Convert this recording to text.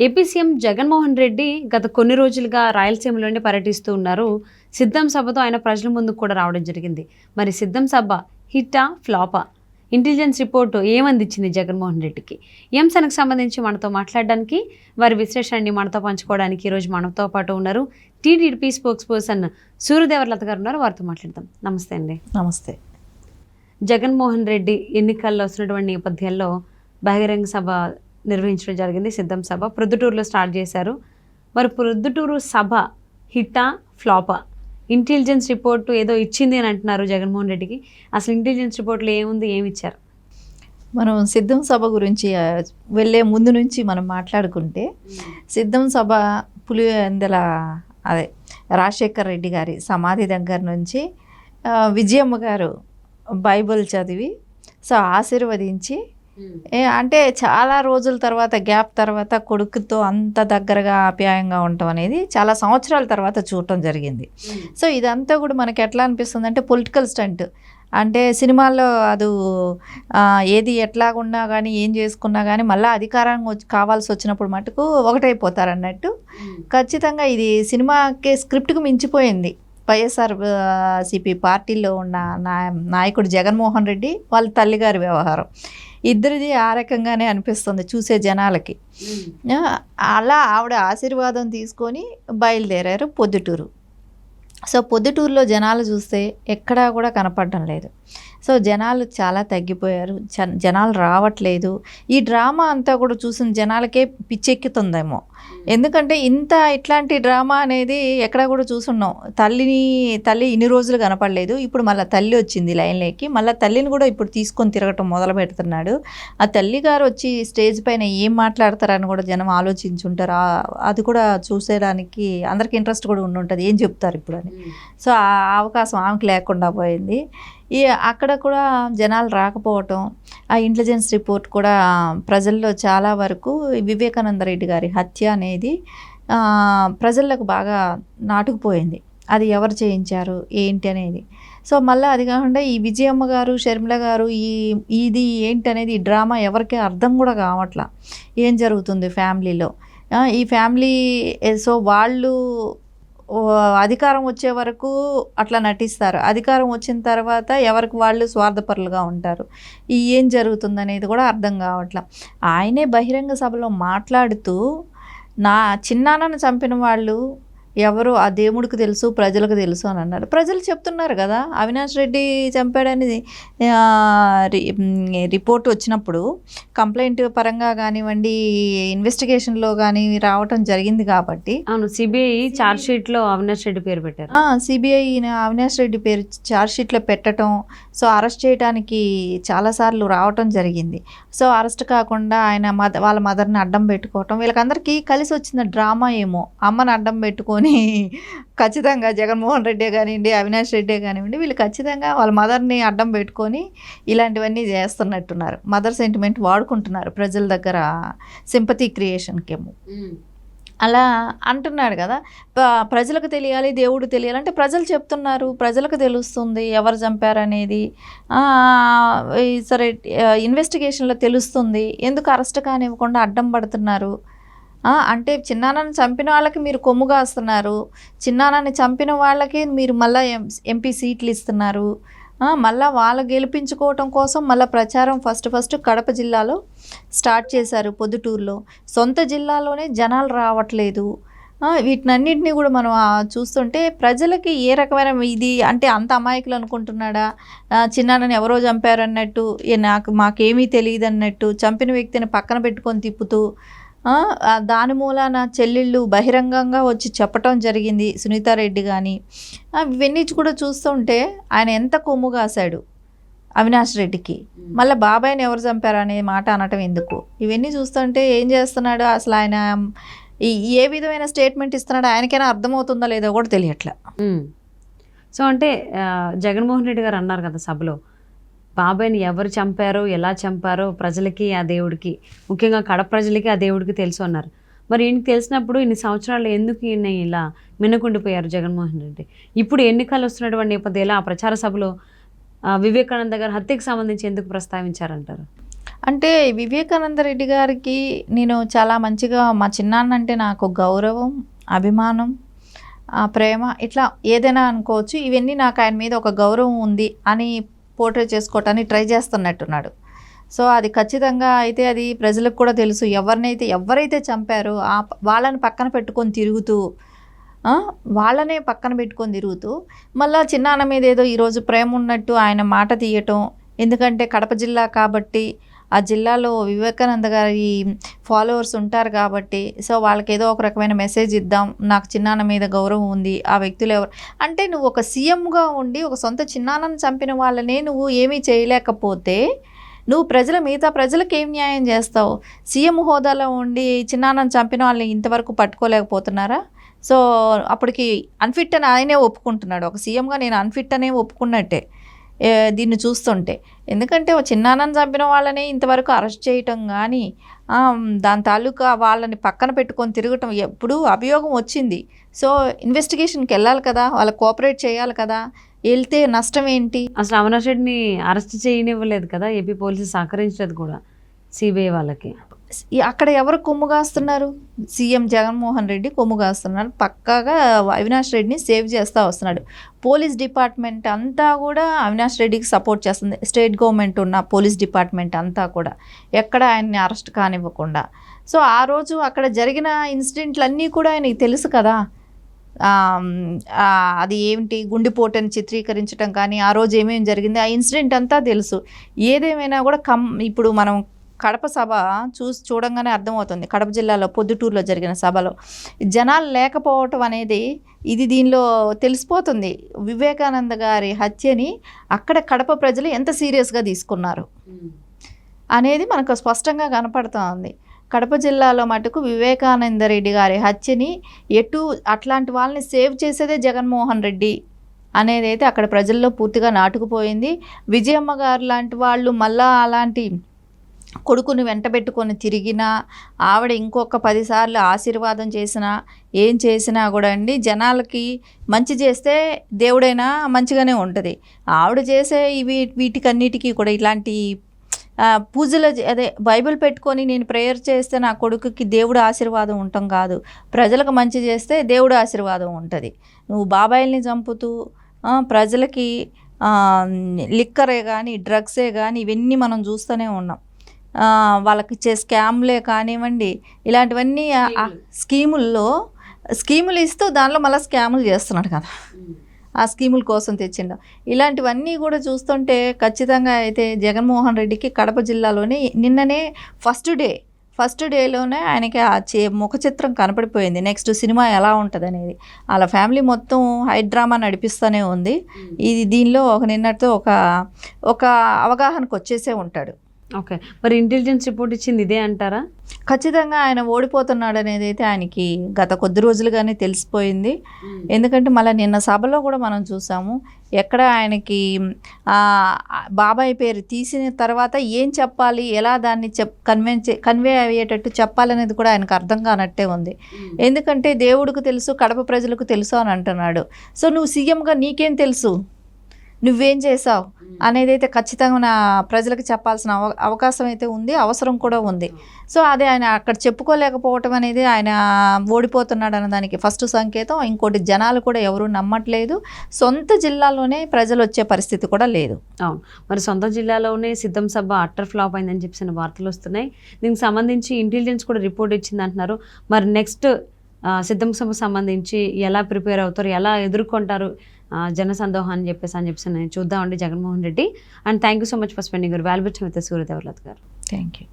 AP CM Jaganmohan Reddy గత కొన్ని రోజులుగా రాయలసీమలోనే పర్యటిస్తూ ఉన్నారు. సిద్ధం సభతో ఆయన ప్రజల ముందుకు కూడా రావడం జరిగింది. మరి సిద్ధం సభ హిట్టా ఫ్లాపా? ఇంటెలిజెన్స్ రిపోర్టు ఏమందించింది జగన్మోహన్ రెడ్డికి? ఈ అంశానికి సంబంధించి మనతో మాట్లాడడానికి, వారి విశ్లేషణని మనతో పంచుకోవడానికి ఈరోజు మనతో పాటు ఉన్నారు టీడీపీ స్పోక్స్ పర్సన్ సూర్యదేవర్లత గారు ఉన్నారు. వారితో మాట్లాడదాం. నమస్తే అండి. నమస్తే. జగన్మోహన్ రెడ్డి ఎన్నికల్లో వస్తున్నటువంటి నేపథ్యంలో బహిరంగ సభ నిర్వహించడం జరిగింది. సిద్ధం సభ ప్రొద్దుటూరులో స్టార్ట్ చేశారు. మరి ప్రొద్దుటూరు సభ హిట్టా ఫ్లాపా? ఇంటెలిజెన్స్ రిపోర్టు ఏదో ఇచ్చింది అని అంటున్నారు జగన్మోహన్ రెడ్డికి. అసలు ఇంటెలిజెన్స్ రిపోర్ట్లో ఏముంది, ఏమి ఇచ్చారు? మనం సిద్ధం సభ గురించి వెళ్ళే ముందు నుంచి మనం మాట్లాడుకుంటే, సిద్ధం సభ పులివెందుల అదే రాజశేఖర్ రెడ్డి గారి సమాధి దగ్గర నుంచి విజయమ్మ గారు బైబిల్ చదివి ఆశీర్వదించి, అంటే చాలా రోజుల తర్వాత గ్యాప్ తర్వాత కొడుకుతో అంత దగ్గరగా ఆప్యాయంగా ఉండటం అనేది చాలా సంవత్సరాల తర్వాత చూడటం జరిగింది. ఇదంతా కూడా మనకి ఎట్లా అనిపిస్తుంది అంటే పొలిటికల్ స్టంట్. అంటే సినిమాల్లో అది ఏది ఎట్లాగున్నా కానీ ఏం చేసుకున్నా కానీ మళ్ళీ అధికారం కావాల్సి వచ్చినప్పుడు మటుకు ఒకటైపోతారు అన్నట్టు. ఖచ్చితంగా ఇది సినిమాకి స్క్రిప్ట్కి మించిపోయింది. వైఎస్ఆర్ సిపి పార్టీలో ఉన్న నాయకుడు జగన్మోహన్ రెడ్డి వాళ్ళ తల్లిగారి వ్యవహారం ఇద్దరిది ఆ రకంగానే అనిపిస్తుంది చూసే జనాలకి. అలా ఆవిడ ఆశీర్వాదం తీసుకొని బయలుదేరారు పొద్దుటూరు. పొద్దుటూరులో జనాలు చూస్తే ఎక్కడా కూడా కనపడడం లేదు. జనాలు చాలా తగ్గిపోయారు. జనాలు రావట్లేదు. ఈ డ్రామా అంతా కూడా చూసిన జనాలకే పిచ్చెక్కుతుందేమో. ఎందుకంటే ఇట్లాంటి డ్రామా అనేది ఎక్కడ కూడా చూసున్నాం. తల్లి ఇన్ని రోజులు కనపడలేదు. ఇప్పుడు మళ్ళీ తల్లి వచ్చింది లైన్లోకి. మళ్ళీ తల్లిని కూడా ఇప్పుడు తీసుకొని తిరగటం మొదలు పెడుతున్నాడు. ఆ తల్లి గారు వచ్చి స్టేజ్ పైన ఏం మాట్లాడతారని కూడా జనం ఆలోచించుంటారు. అది కూడా చూసేయడానికి అందరికి ఇంట్రెస్ట్ కూడా ఉంటుంది, ఏం చెప్తారు ఇప్పుడు అని. ఆ అవకాశం ఆమెకి లేకుండా పోయింది. అక్కడ కూడా జనాలు రాకపోవటం, ఆ ఇంటెలిజెన్స్ రిపోర్ట్ కూడా ప్రజల్లో చాలా వరకు వివేకానంద రెడ్డి గారి హత్య అనేది ప్రజలకు బాగా నాటుకుపోయింది. అది ఎవరు చేయించారు ఏంటి అనేది. మళ్ళీ అది కాకుండా ఈ విజయమ్మ గారు, షర్మిల గారు ఇది ఏంటి అనేది ఈ డ్రామా ఎవరికి అర్థం కూడా కావట్లా. ఏం జరుగుతుంది ఫ్యామిలీలో, ఈ ఫ్యామిలీ వాళ్ళు అధికారం వచ్చే వరకు అట్లా నటిస్తారు. అధికారం వచ్చిన తర్వాత ఎవరికి వాళ్ళు స్వార్థపరులుగా ఉంటారు. ఏం జరుగుతుందనేది కూడా అర్థం కావట్లా. ఆయనే బహిరంగ సభలో మాట్లాడుతూ నా చిన్నాన్నను చంపిన వాళ్ళు ఎవరు ఆ దేవుడికి తెలుసు, ప్రజలకు తెలుసు అని అన్నాడు. ప్రజలు చెప్తున్నారు కదా, అవినాష్ రెడ్డి చంపాడని రిపోర్ట్ వచ్చినప్పుడు కంప్లైంట్ పరంగా కానివ్వండి, ఇన్వెస్టిగేషన్లో కానీ రావటం జరిగింది కాబట్టి. అవును, సిబిఐ ఛార్జ్ షీట్లో అవినాష్ రెడ్డి పేరు పెట్టారు. సిబిఐ అవినాష్ రెడ్డి పేరు ఛార్జ్ షీట్లో పెట్టడం, అరెస్ట్ చేయడానికి చాలాసార్లు రావటం జరిగింది. అరెస్ట్ కాకుండా ఆయన వాళ్ళ మదర్ని అడ్డం పెట్టుకోవటం, వీళ్ళకందరికీ కలిసి వచ్చిన డ్రామా ఏమో. అమ్మని అడ్డం పెట్టుకొని ఖచ్చితంగా జగన్మోహన్ రెడ్డి కానివ్వండి, అవినాష్ రెడ్డి కానివ్వండి, వీళ్ళు ఖచ్చితంగా వాళ్ళ మదర్ని అడ్డం పెట్టుకొని ఇలాంటివన్నీ చేస్తున్నట్టున్నారు. మదర్ సెంటిమెంట్ వాడుకుంటున్నారు ప్రజల దగ్గర సింపతి క్రియేషన్కేమో. అలా అంటున్నాడు కదా, ప్రజలకు తెలియాలి, దేవుడు తెలియాలంటే ప్రజలు చెప్తున్నారు, ప్రజలకు తెలుస్తుంది ఎవరు చంపారనేది. సరే, ఇన్వెస్టిగేషన్లో తెలుస్తుంది. ఎందుకు అరెస్ట్ కానివ్వకుండా అడ్డం పడుతున్నారు అంటే చిన్నాన్నని చంపిన వాళ్ళకి మీరు కొమ్ము కాస్తున్నారు, చిన్నాన్నని చంపిన వాళ్ళకి మీరు మళ్ళీ ఎంపీ సీట్లు ఇస్తున్నారు. మళ్ళీ వాళ్ళు గెలిపించుకోవటం కోసం మళ్ళీ ప్రచారం ఫస్ట్ కడప జిల్లాలో స్టార్ట్ చేశారు, పొద్దుటూరులో. సొంత జిల్లాలోనే జనాలు రావట్లేదు. వీటినన్నింటినీ కూడా మనం చూస్తుంటే ప్రజలకి ఏ రకమైన ఇది అంటే అంత అమాయకులు అనుకుంటున్నాడా, చిన్నాన్నని ఎవరో చంపారన్నట్టు, మాకేమీ తెలియదు అన్నట్టు, చంపిన వ్యక్తిని పక్కన పెట్టుకొని తిప్పుతూ దాని మూలాన చెల్లెళ్ళు బహిరంగంగా వచ్చి చెప్పటం జరిగింది, సునీతారెడ్డి కానీ. ఇవన్నీ కూడా చూస్తుంటే ఆయన ఎంత కొమ్ము కాశాడు అవినాష్ రెడ్డికి. మళ్ళీ బాబాయ్ని ఎవరు చంపారు అనే మాట అనటం ఎందుకు? ఇవన్నీ చూస్తుంటే ఏం చేస్తున్నాడు అసలు ఆయన, ఏ విధమైన స్టేట్మెంట్ ఇస్తున్నాడు ఆయనకైనా అర్థమవుతుందో లేదో కూడా తెలియట్లే. అంటే జగన్మోహన్ రెడ్డి గారు అన్నారు కదా సభలో, బాబాయ్ని ఎవరు చంపారో, ఎలా చంపారో ప్రజలకి, ఆ దేవుడికి, ముఖ్యంగా కడప ప్రజలకి ఆ దేవుడికి తెలుసు అన్నారు. మరి ఈయనకి తెలిసినప్పుడు ఇన్ని సంవత్సరాలు ఎందుకు ఈయన ఇలా మిన్నకుండిపోయారు జగన్మోహన్ రెడ్డి? ఇప్పుడు ఎన్నికలు వస్తున్నటువంటి నేపథ్యంలో ఆ ప్రచార సభలో వివేకానంద గారి హత్యకు సంబంధించి ఎందుకు ప్రస్తావించారంటారు? అంటే వివేకానంద రెడ్డి గారికి నేను చాలా మంచిగా, మా చిన్నాన్న అంటే నాకు గౌరవం, అభిమానం, ప్రేమ, ఇట్లా ఏదైనా అనుకోవచ్చు. ఇవన్నీ నాకు ఆయన మీద ఒక గౌరవం ఉంది అని పోర్ట్రే చేసుకోవటానికి ట్రై చేస్తున్నట్టున్నాడు. సో అది ఖచ్చితంగా అయితే అది ప్రజలకు కూడా తెలుసు. ఎవరైతే చంపారో వాళ్ళని పక్కన పెట్టుకొని తిరుగుతూ వాళ్ళనే పక్కన పెట్టుకొని తిరుగుతూ మళ్ళీ చిన్నాన్న మీద ఏదో ఈరోజు ప్రేమ ఉన్నట్టు ఆయన మాట తీయటం. ఎందుకంటే కడప జిల్లా కాబట్టి ఆ జిల్లాలో వివేకానంద గారి ఫాలోవర్స్ ఉంటారు కాబట్టి, సో వాళ్ళకి ఏదో ఒక రకమైన మెసేజ్ ఇద్దాం, నాకు చిన్నాన్న మీద గౌరవం ఉంది, ఆ వ్యక్తులు ఎవరు అంటే, నువ్వు ఒక సీఎంగా ఉండి ఒక సొంత చిన్నాన్నను చంపిన వాళ్ళనే నువ్వు ఏమీ చేయలేకపోతే నువ్వు మిగతా ప్రజలకు ఏం న్యాయం చేస్తావు? సీఎం హోదాలో ఉండి చిన్నాన్నను చంపిన వాళ్ళని ఇంతవరకు పట్టుకోలేకపోతున్నారా? సో అప్పటికి అన్ఫిట్ అని ఆయనే ఒప్పుకుంటున్నాడు. ఒక సీఎంగా నేను అన్ఫిట్ అనే ఒప్పుకున్నట్టే దీన్ని చూస్తుంటే. ఎందుకంటే చిన్నాన్నను చంపిన వాళ్ళని ఇంతవరకు అరెస్ట్ చేయటం కానీ దాని తాలూకా వాళ్ళని పక్కన పెట్టుకొని తిరగటం, ఎప్పుడు అభియోగం వచ్చింది. సో ఇన్వెస్టిగేషన్కి వెళ్ళాలి కదా, వాళ్ళకి కోఆపరేట్ చేయాలి కదా, వెళ్తే నష్టం ఏంటి? అసలు అవినాష్ రెడ్డిని అరెస్ట్ చేయనివ్వలేదు కదా ఏపీ పోలీసులు, సహకరించలేదు కూడా సిబిఐ వాళ్ళకి. అక్కడ ఎవరు కొమ్ము కాస్తున్నారు? సీఎం జగన్మోహన్ రెడ్డి కొమ్ము కాస్తున్నారు. పక్కాగా అవినాష్ రెడ్డిని సేవ్ చేస్తూ వస్తున్నాడు. పోలీస్ డిపార్ట్మెంట్ అంతా కూడా అవినాష్ రెడ్డికి సపోర్ట్ చేస్తుంది. స్టేట్ గవర్నమెంట్ ఉన్న పోలీస్ డిపార్ట్మెంట్ అంతా కూడా ఎక్కడ ఆయన్ని అరెస్ట్ కానివ్వకుండా. సో ఆ రోజు అక్కడ జరిగిన ఇన్సిడెంట్లన్నీ కూడా ఆయనకి తెలుసు కదా. అది ఏమిటి, గుండెపోటుని చిత్రీకరించడం కానీ ఆ రోజు ఏమేమి జరిగింది, ఆ ఇన్సిడెంట్ అంతా తెలుసు. ఏదేమైనా కూడా ఇప్పుడు మనం కడప సభ చూడంగానే అర్థమవుతుంది. కడప జిల్లాలో పొద్దుటూరులో జరిగిన సభలో జనాలు లేకపోవటం అనేది దీనిలో తెలిసిపోతుంది. వివేకానంద గారి హత్యని అక్కడ కడప ప్రజలు ఎంత సీరియస్గా తీసుకున్నారు అనేది మనకు స్పష్టంగా కనపడుతూ ఉంది. కడప జిల్లాలో మటుకు వివేకానంద రెడ్డి గారి హత్యని అట్లాంటి వాళ్ళని సేవ్ చేసేదే జగన్మోహన్ రెడ్డి అనేది అయితే అక్కడ ప్రజల్లో పూర్తిగా నాటుకుపోయింది. విజయమ్మ గారు లాంటి వాళ్ళు మళ్ళా అలాంటి కొడుకుని వెంటబెట్టుకొని తిరిగినా, ఆవిడ ఇంకొక 10 సార్లు ఆశీర్వాదం చేసినా, ఏం చేసినా కూడా అండి, జనాలకి మంచి చేస్తే దేవుడైనా మంచిగానే ఉంటుంది. ఆవిడ చేసే వీటికన్నిటికీ కూడా ఇట్లాంటి పూజలు, అదే బైబిల్ పెట్టుకొని నేను ప్రేయర్ చేస్తే నా కొడుకుకి దేవుడు ఆశీర్వాదం ఉండటం కాదు, ప్రజలకు మంచి చేస్తే దేవుడు ఆశీర్వాదం ఉంటుంది. నువ్వు బాబాయిల్ని చంపుతూ ప్రజలకి లిక్కరే కానీ డ్రగ్సే కానీ ఇవన్నీ మనం చూస్తూనే ఉన్నాం. వాళ్ళకి ఇచ్చే స్కామ్లే కానివ్వండి, ఇలాంటివన్నీ స్కీములు ఇస్తూ దానిలో మళ్ళీ స్కాములు చేస్తున్నాడు కదా, ఆ స్కీముల కోసం తెచ్చిండు. ఇలాంటివన్నీ కూడా చూస్తుంటే ఖచ్చితంగా అయితే జగన్మోహన్ రెడ్డికి కడప జిల్లాలోనే నిన్ననే ఫస్ట్ డేలోనే ఆయనకి ఆ ముఖ చిత్రం కనపడిపోయింది. నెక్స్ట్ సినిమా ఎలా ఉంటుంది అనేది. వాళ్ళ ఫ్యామిలీ మొత్తం హైడ్రామా నడిపిస్తూనే ఉంది. దీనిలో నిన్నటితో ఒక అవగాహనకు వచ్చేసే ఉంటాడు. ఓకే, మరి ఇంటెలిజెన్స్ రిపోర్ట్ ఇచ్చింది ఇదే అంటారా? ఖచ్చితంగా ఆయన ఓడిపోతున్నాడు అనేది అయితే ఆయనకి గత కొద్ది రోజులుగానే తెలిసిపోయింది. ఎందుకంటే మళ్ళీ నిన్న సభలో కూడా మనం చూసాము, ఎక్కడ ఆయనకి బాబాయ్ పేరు తీసిన తర్వాత ఏం చెప్పాలి, ఎలా దాన్ని కన్వే అయ్యేటట్టు చెప్పాలనేది కూడా ఆయనకు అర్థం కానట్టే ఉంది. ఎందుకంటే దేవుడికి తెలుసు, కడప ప్రజలకు తెలుసు అని అంటున్నాడు. సో నువ్వు సీఎంగా నీకేం తెలుసు, నువ్వేం చేసావు అనేది అయితే ఖచ్చితంగా నా ప్రజలకు చెప్పాల్సిన అవకాశం అయితే ఉంది, అవసరం కూడా ఉంది. సో అదే ఆయన అక్కడ చెప్పుకోలేకపోవటం అనేది ఆయన ఓడిపోతున్నాడు అన్న దానికి ఫస్ట్ సంకేతం. ఇంకోటి, జనాలు కూడా ఎవరు నమ్మట్లేదు, సొంత జిల్లాలోనే ప్రజలు వచ్చే పరిస్థితి కూడా లేదు. అవును, మరి సొంత జిల్లాలోనే సిద్ధం సభ అట్టర్ ఫ్లాప్ అయిందని చెప్పిన వార్తలు వస్తున్నాయి. దీనికి సంబంధించి ఇంటెలిజెన్స్ కూడా రిపోర్ట్ ఇచ్చింది అంటున్నారు. మరి నెక్స్ట్ సిద్ధం సభ సంబంధించి ఎలా ప్రిపేర్ అవుతారు, ఎలా ఎదుర్కొంటారు జన సందోహం అని చెప్పేసి చూద్దామండి Jaganmohan Reddy. And thank you so much for spending your valuable time with Surya Devaralatha గారు. Thank you.